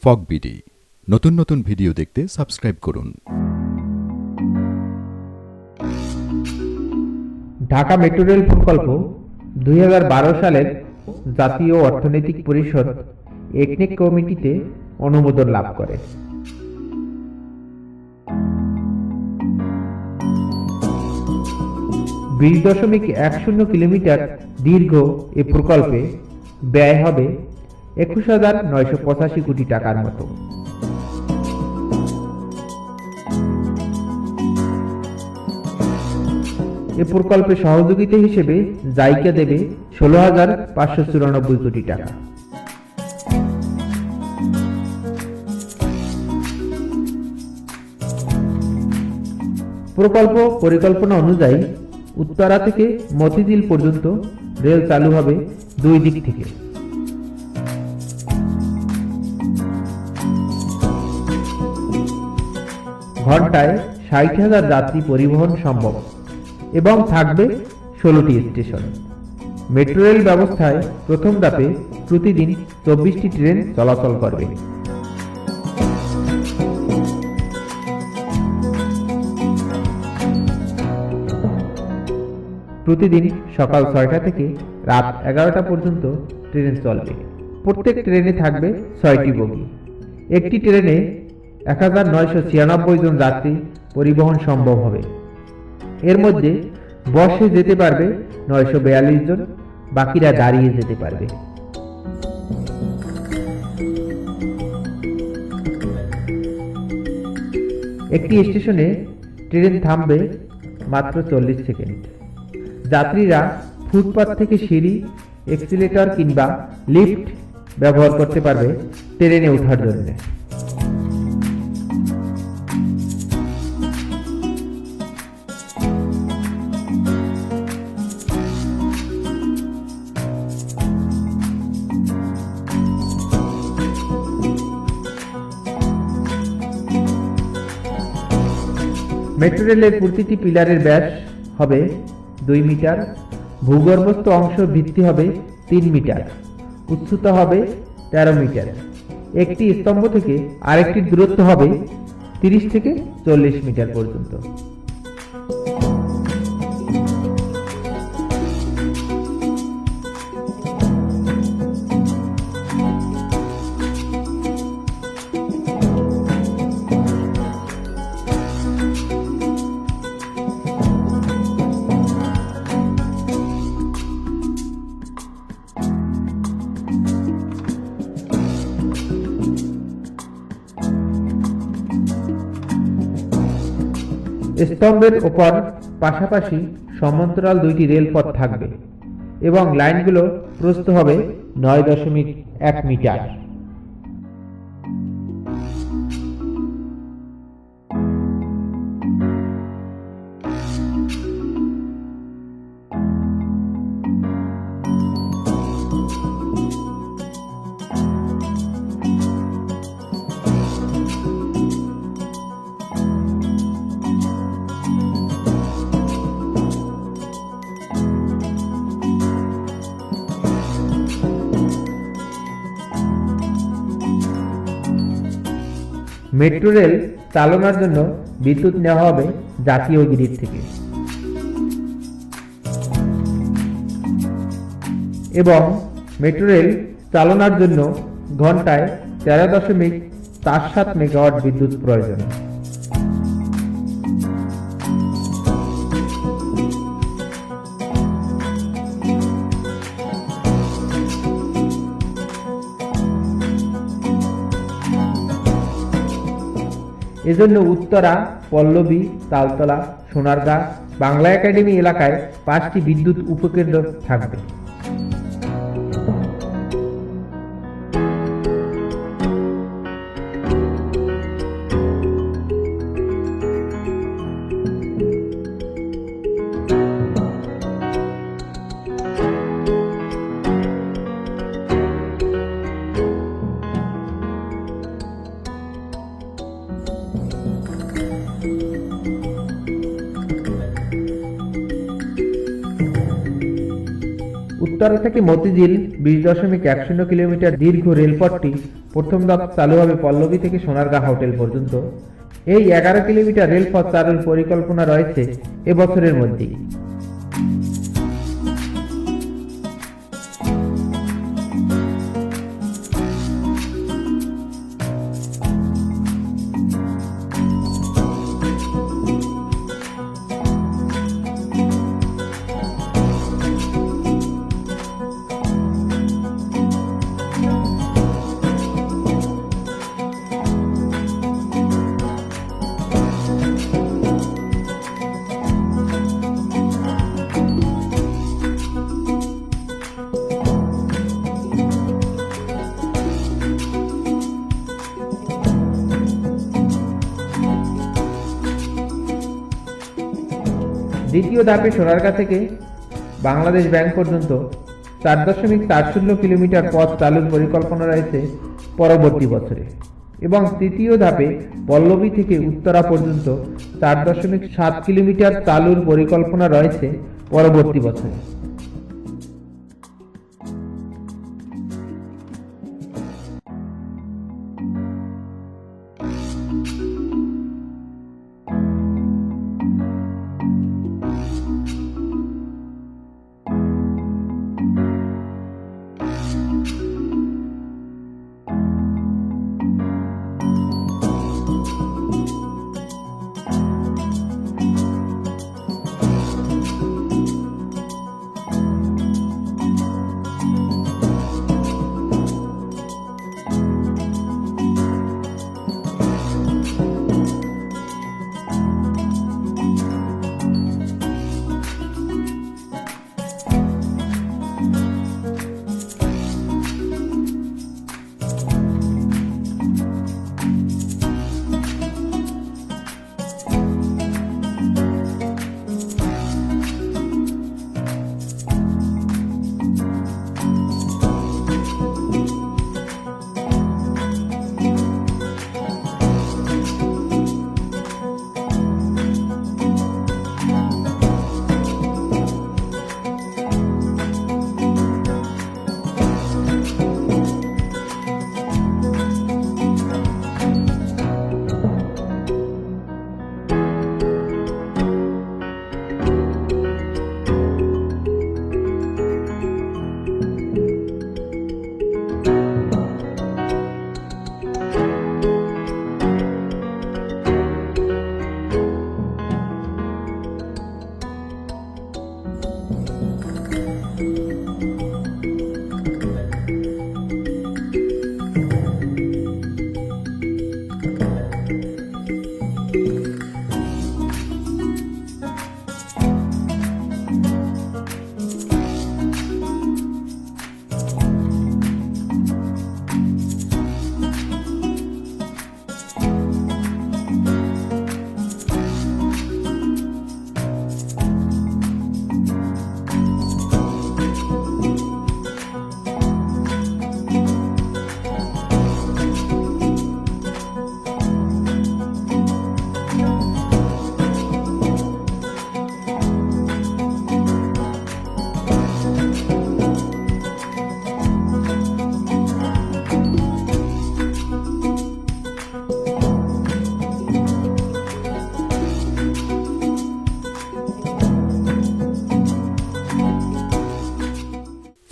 Spoke BD নতুন নতুন video দেখতে সাবস্ক্রাইব করুন। ঢাকা মেট্রো রেল প্রকল্প 2012 সালের জাতীয় অর্থনৈতিক পরিষদ একনেক কমিটিতে অনুমোদন লাভ করে। $20.10 কিলোমিটার দীর্ঘ এ প্রকল্পে ব্যয় হবে 21,985 কোটি টাকার মতো। এ প্রকল্পে সহযোগিতা হিসেবে জাইকা দেবে 16,594 কোটি টাকা। প্রকল্প পরিকল্পনা অনুযায়ী উত্তরা থেকে মতিঝিল পর্যন্ত রেল চালু হবে দুই দিক থেকে। ঘন্টায় 60,000 যাত্রী পরিবহন সম্ভব এবং থাকবে 16টি স্টেশন। মেট্রো রেল ব্যবস্থায় প্রথম ধাপে প্রতিদিন 24টি ট্রেন চলাচল করবে। প্রতিদিন সকাল 6টা থেকে রাত 11টা পর্যন্ত ট্রেন চলবে। প্রত্যেক ট্রেনে থাকবে 6টি বগি। একটি ট্রেনে 1,996 জন যাত্রী পরিবহন সম্ভব হবে। এর মধ্যে বসে যেতে পারবে 942 জন, বাকিরা দাঁড়িয়ে যেতে পারবে। একটি স্টেশনে ট্রেন থামবে মাত্র 40 সেকেন্ড। যাত্রীরা ফুটপাত থেকে সিঁড়ি, এক্সিলেটর কিংবা লিফট ব্যবহার করতে পারবে ট্রেনে ওঠার জন্য। মেট্রো রেলের প্রতিটি পিলারের ব্যাস হবে 2 মিটার, ভূগর্ভস্থ অংশ ভিত্তি হবে 3 মিটার, উচ্চতা হবে 13 মিটার। একটি স্তম্ভ থেকে আরেকটির দূরত্ব হবে 30 থেকে 40 মিটার পর্যন্ত। স্তম্ভের ওপর পাশাপাশি সমান্তরাল 2টি রেলপথ থাকবে এবং লাইনগুলো প্রস্থ হবে 9.1 মিটার। মেট্রো রেল চালনার জন্য বিদ্যুৎ নেওয়া হবে জাতীয় গ্রিড থেকে এবং মেট্রো রেল চালনার জন্য ঘন্টায় 13.47 মেগাওয়াট বিদ্যুৎ প্রয়োজন। এজন্য উত্তরা, পল্লবী, তালতলা, সোনারগাঁ, বাংলা একাডেমি এলাকায় 5টি বিদ্যুৎ উপকেন্দ্র থাকবে। উত্তরা থেকে মতিঝিল 20.10 কিলোমিটার দীর্ঘ রেলপথটি প্রথম ধাপ চালু হবে পল্লবী থেকে সোনারগাঁ হোটেল পর্যন্ত। এই 11 কিলোমিটার রেলপথ চালুর পরিকল্পনা রয়েছে এবছরের মধ্যেই। দ্বিতীয় ধাপে সোনারগাঁ থেকে বাংলাদেশ ব্যাংক পর্যন্ত 4.40 কিলোমিটার পথ চালুর পরিকল্পনা রয়েছে পরবর্তী বছরে এবং তৃতীয় ধাপে পল্লবী থেকে উত্তরা পর্যন্ত 4.7 কিলোমিটার চালুর পরিকল্পনা রয়েছে পরবর্তী বছরে।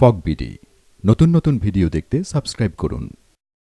ফগ বিডি নতুন নতুন ভিডিও দেখতে সাবস্ক্রাইব করুন।